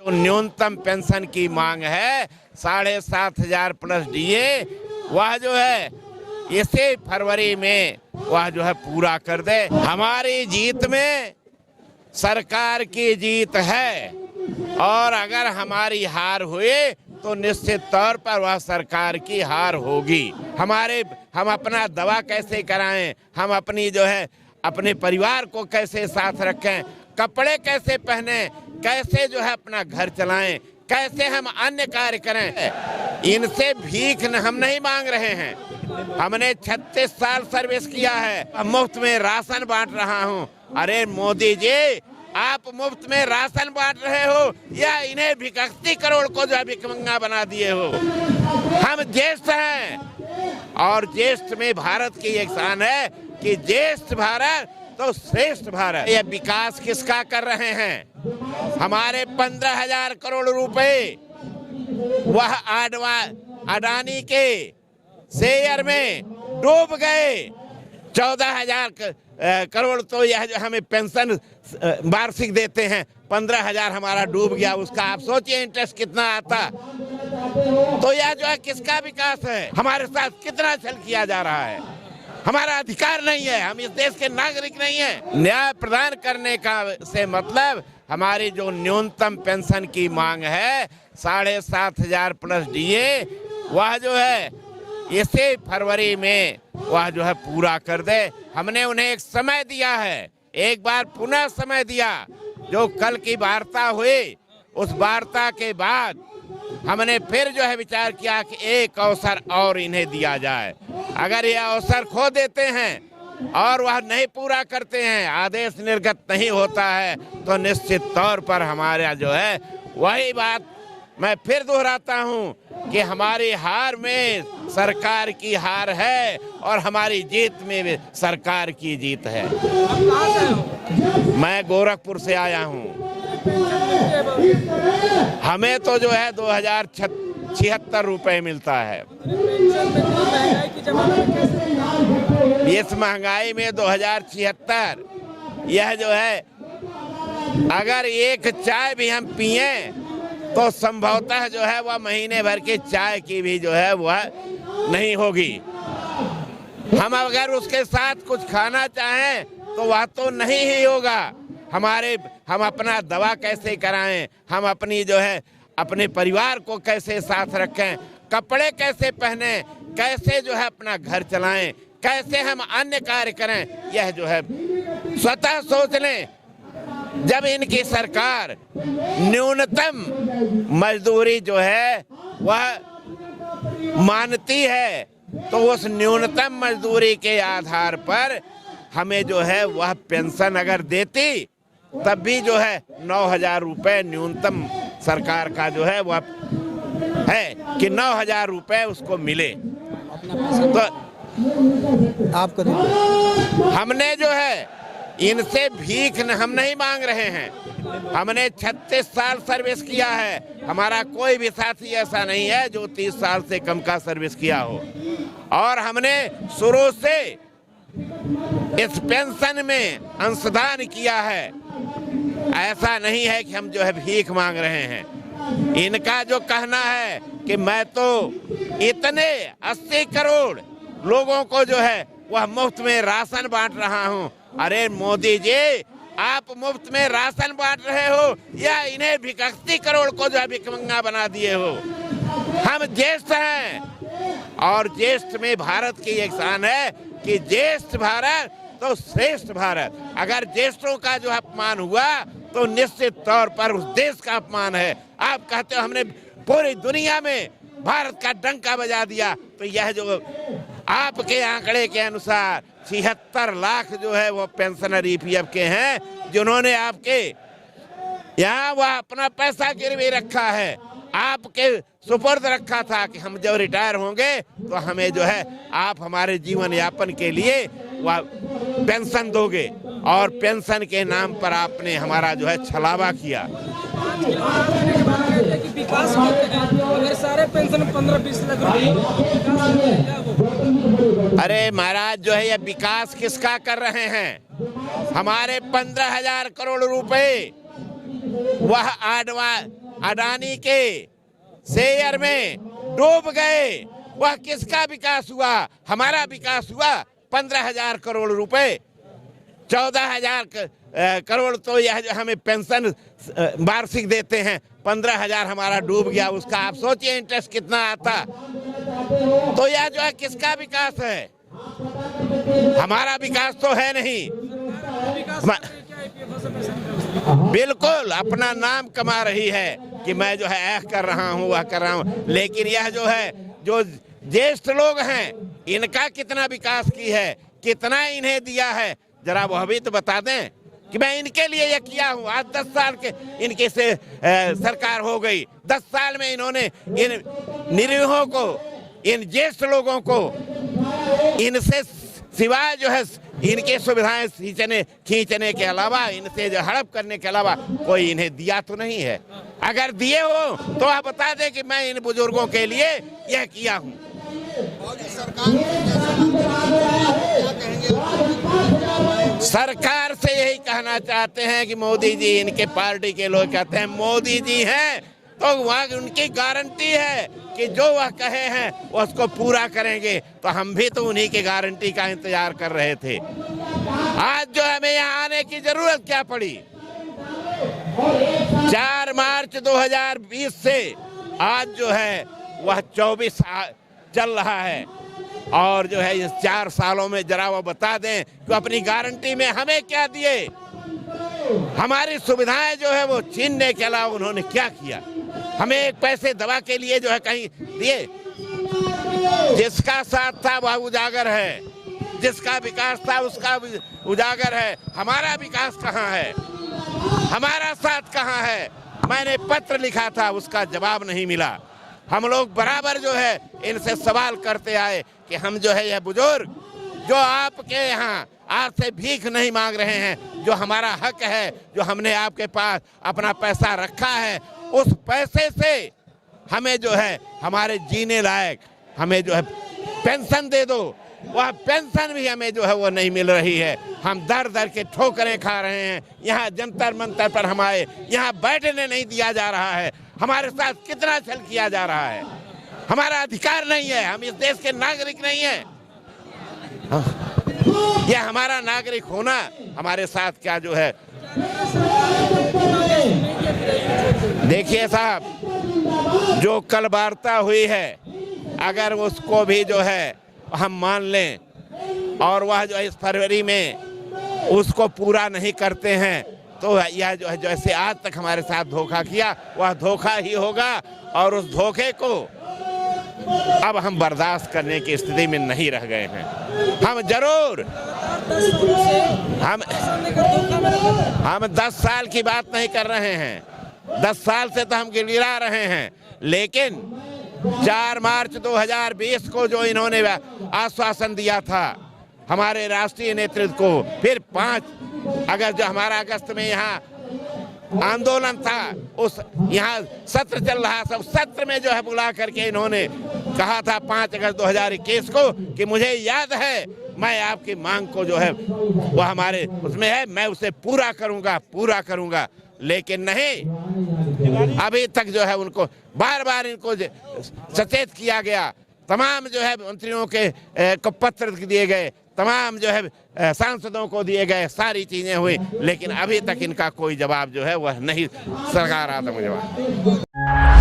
जो न्यूनतम पेंशन की मांग है 7,500 प्लस डीए, वह जो है इसी फरवरी में वह जो है पूरा कर दे। हमारी जीत में सरकार की जीत है और अगर हमारी हार हुई तो निश्चित तौर पर वह सरकार की हार होगी। हम अपना दवा कैसे कराएं, हम अपनी जो है अपने परिवार को कैसे साथ रखें, कपड़े कैसे पहने, कैसे जो है अपना घर चलाएं, कैसे हम अन्य कार्य करें। इनसे भीख हम नहीं मांग रहे हैं। हमने 36 साल सर्विस किया है, मुफ्त में राशन बांट रहा हूं। अरे मोदी जी, आप मुफ्त में राशन बांट रहे हो या इन्हें भिखारी करोड़ को जो है भिखमंगा बना दिए हो। हम ज्येष्ठ हैं और ज्येष्ठ में भारत की एक शान है कि ज्येष्ठ भारत तो श्रेष्ठ भारत। ये विकास किसका कर रहे हैं? हमारे 15,000 करोड़ रुपए वह अडानी के शेयर में डूब गए। 14,000 करोड़ तो यह जो हमें पेंशन वार्षिक देते हैं, 15,000 हमारा डूब गया। उसका आप सोचिए इंटरेस्ट कितना आता। तो यह जो है किसका विकास है? हमारे साथ कितना छल किया जा रहा है। हमारा अधिकार नहीं है, हम इस देश के नागरिक नहीं हैं। न्याय प्रदान करने का से मतलब हमारी जो न्यूनतम पेंशन की मांग है 7,500 प्लस डीए, वह जो है इसी फरवरी में वह जो है पूरा कर दे। हमने उन्हें एक समय दिया है, एक बार पुनः समय दिया। जो कल की वार्ता हुई, उस वार्ता के बाद हमने फिर जो है विचार किया कि एक अवसर और इन्हें दिया जाए। अगर यह अवसर खो देते हैं और वह नहीं पूरा करते हैं, आदेश निर्गत नहीं होता है, तो निश्चित तौर पर हमारा जो है वही बात मैं फिर दोहराता हूं कि हमारी हार में सरकार की हार है और हमारी जीत में भी सरकार की जीत है। आप कहाँ से आए हो? मैं गोरखपुर से आया हूं। हमें तो जो है 2,076 रुपए मिलता है। इस महंगाई में 2,076, यह जो है अगर एक चाय भी हम पिए तो संभवतः जो है वह महीने भर के चाय की भी जो है वह नहीं होगी। हम अगर उसके साथ कुछ खाना चाहें तो वह तो नहीं ही होगा। हम अपना दवा कैसे कराएं, हम अपनी जो है अपने परिवार को कैसे साथ रखें, कपड़े कैसे पहने, कैसे जो है अपना घर चलाएं, कैसे हम अन्य कार्य करें, यह जो है स्वतः सोच लें। जब इनकी सरकार न्यूनतम मजदूरी जो है वह मानती है तो उस न्यूनतम मजदूरी के आधार पर हमें जो है वह पेंशन अगर देती तब भी जो है 9,000 रुपए न्यूनतम सरकार का जो है वह है कि 9,000 रुपए उसको मिले। तो आपको हमने जो है इनसे भीख हम नहीं मांग रहे हैं। हमने 36 साल सर्विस किया है। हमारा कोई भी साथी ऐसा नहीं है जो 30 साल से कम का सर्विस किया हो। और हमने शुरू से इस पेंशन में अंशदान किया है। ऐसा नहीं है कि हम जो है भीख मांग रहे हैं। इनका जो कहना है कि मैं तो इतने 80 करोड़ लोगों को जो है वह मुफ्त में राशन बांट रहा हूं। अरे मोदी जी, आप मुफ्त में राशन बांट रहे हो या इन्हें भिखारी करोड़ को जो है भिखमंगा बना दिए हो। हम ज्येष्ठ हैं और ज्येष्ठ में भारत की एक शान है कि ज्येष्ठ भारत तो श्रेष्ठ भारत। अगर ज्येष्ठों का जो अपमान हुआ तो निश्चित तौर पर उस देश का अपमान है। आप कहते हो हमने पूरी दुनिया में भारत का डंका बजा दिया, तो यह जो आपके आंकड़े के अनुसार 76 लाख जो है वो पेंशनर ईपीएफ के हैं जिन्होंने आपके यहाँ वह अपना पैसा गिरवी रखा है, आपके सुपुर्द रखा था कि हम जब रिटायर होंगे तो हमें जो है आप हमारे जीवन यापन के लिए वह पेंशन दोगे, और पेंशन के नाम पर आपने हमारा जो है छलावा किया। विकास अगर सारे पेंशन 15-20 लाख। अरे महाराज, जो है ये विकास किसका कर रहे हैं? हमारे 15,000 करोड़ रुपए वह अडानी के शेयर में डूब गए, वह किसका विकास हुआ? हमारा विकास हुआ। 15,000 करोड़ रुपए, 14,000 करोड़ तो यह जो हमें पेंशन वार्षिक देते हैं, 15,000 हमारा डूब गया। उसका आप सोचिए इंटरेस्ट कितना आता। तो यह जो है किसका विकास है? हमारा विकास तो है नहीं। बिल्कुल अपना नाम कमा रही है कि मैं जो है ऐह कर रहा हूँ, वह कर रहा हूँ, लेकिन यह जो है जो ज्येष्ठ लोग हैं, इनका कितना विकास की है, कितना इन्हें दिया है, जरा वह भी तो बता दें कि मैं इनके लिए ये किया हूँ। आज 10 साल के इनके से सरकार हो गई। 10 साल में इन्होंने इन निरीहों को, इन ज्येष्ठ लोगों को, इनसे सिवाय जो है इनके सुविधाएं खींचने के अलावा, इनसे जो हड़प करने के अलावा कोई इन्हें दिया तो नहीं है। अगर दिए हो तो आप बता दें कि मैं इन बुजुर्गों के लिए यह किया हूँ। सरकार से यही कहना चाहते हैं कि मोदी जी, इनके पार्टी के लोग कहते हैं मोदी जी हैं तो वहाँ उनकी गारंटी है कि जो वह कहे हैं उसको पूरा करेंगे। तो हम भी तो उन्हीं की गारंटी का इंतजार कर रहे थे। आज जो हमें यहाँ आने की जरूरत क्या पड़ी? 4 मार्च 2020 से आज जो है वह 24 चल रहा है, और जो है इस 4 सालों में जरा वो बता दें कि अपनी गारंटी में हमें क्या दिए। हमारी सुविधाएं जो है वो छीनने के अलावा उन्होंने क्या किया? हमें एक पैसे दवा के लिए जो है कहीं दिए? जिसका साथ था वह उजागर है, जिसका विकास था उसका उजागर है। हमारा विकास कहाँ है? हमारा साथ कहाँ है? मैंने पत्र लिखा था, उसका जवाब नहीं मिला। हम लोग बराबर जो है इनसे सवाल करते आए कि हम जो है यह बुजुर्ग जो आपके यहाँ आपसे भीख नहीं मांग रहे हैं, जो हमारा हक है, जो हमने आपके पास अपना पैसा रखा है, उस पैसे से हमें जो है हमारे जीने लायक हमें जो है पेंशन दे दो। वह पेंशन भी हमें जो है वो नहीं मिल रही है। हम दर दर के ठोकरें खा रहे हैं। यहाँ जंतर मंतर पर हमारे यहाँ बैठने नहीं दिया जा रहा है। हमारे साथ कितना छल किया जा रहा है। हमारा अधिकार नहीं है, हम इस देश के नागरिक नहीं हैं। यह हमारा नागरिक होना हमारे साथ क्या जो है। देखिए साहब, जो कल वार्ता हुई है अगर उसको भी जो है हम मान लें और वह जो इस फरवरी में उसको पूरा नहीं करते हैं तो यह जो है जैसे आज तक हमारे साथ धोखा किया वह धोखा ही होगा, और उस धोखे को अब हम बर्दाश्त करने की स्थिति में नहीं रह गए हैं। हम जरूर हम 10 साल की बात नहीं कर रहे हैं, 10 साल से तो हम गिड़गिड़ा रहे हैं, लेकिन 4 मार्च 2020 को जो इन्होंने आश्वासन दिया था हमारे राष्ट्रीय नेतृत्व को, फिर 5 अगस्त जो हमारा अगस्त में यहाँ आंदोलन था, उस यहाँ सत्र चल रहा, सब सत्र में जो है बुला करके इन्होंने कहा था 5 अगस्त 2021 को कि मुझे याद है मैं आपकी मांग को जो है वो हमारे उसमें है, मैं उसे पूरा करूंगा। लेकिन नहीं, अभी तक जो है उनको बार बार इनको सचेत किया गया, तमाम जो है मंत्रियों के को पत्र दिए गए, तमाम जो है सांसदों को दिए गए, सारी चीजें हुई, लेकिन अभी तक इनका कोई जवाब जो है वह नहीं सरकार आता मुझे जवाब।